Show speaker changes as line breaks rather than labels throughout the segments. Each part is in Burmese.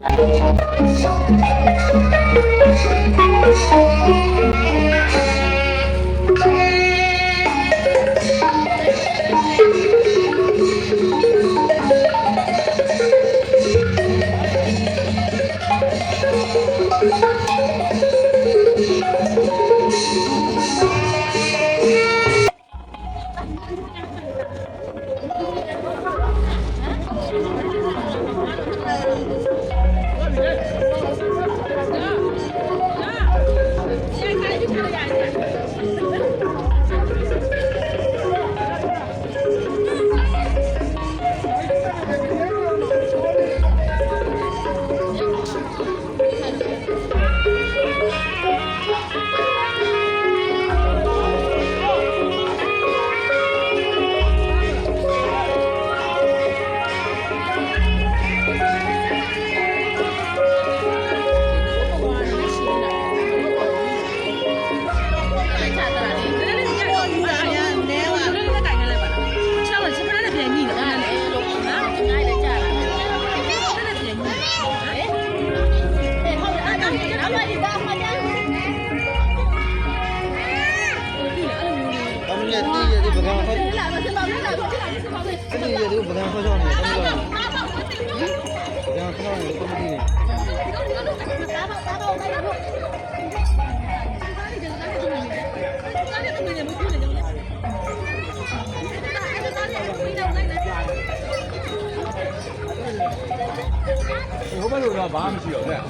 ဟိုဘက်ကတော့ဘာမှမရှိတော့ဘူး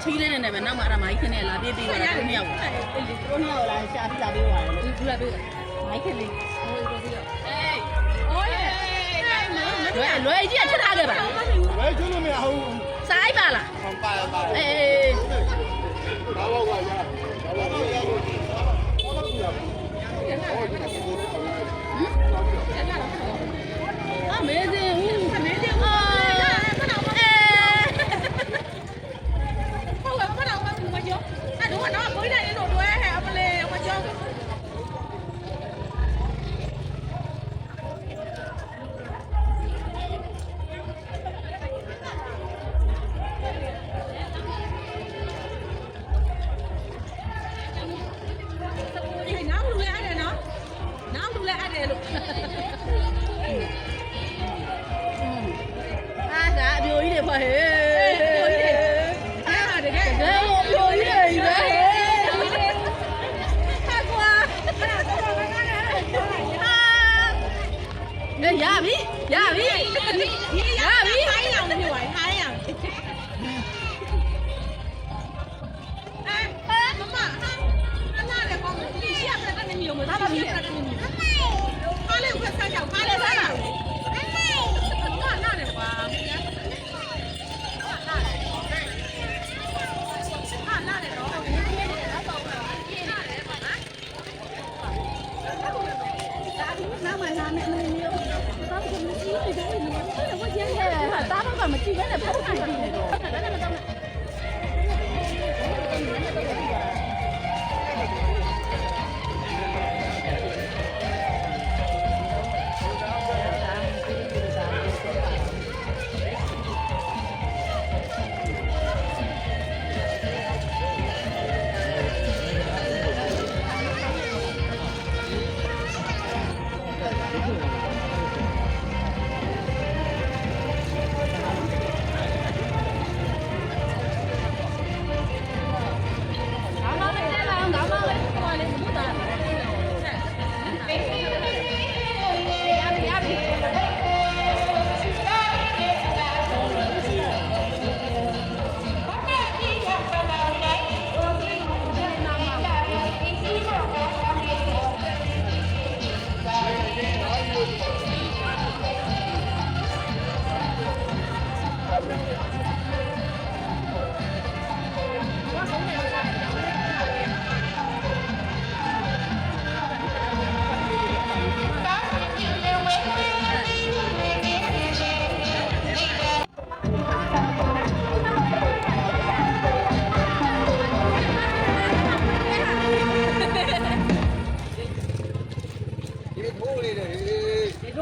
ချီးလေးနဲ့ပဲနောက်မှအရမိုင်းခင်းနဲ့လာပြေးပြီးတော့ကိုနှစ်ယောက်ကိုနှစ်ယောက်လာရှာပြီးလာပေးသွားတယ်လူလာပေးမိုင်းခင်းလေးဟိုကိုပြီးတော့အေးအိုးလေလွယ်ကြီးကထထားခဲ့ပါလွယ်ကျွလို့မရဘူးစားပါလားပါအေးဘာလို့ကရအမေဇင်း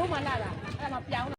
လုံးမှလာတာအဲ့မှာပြောင်း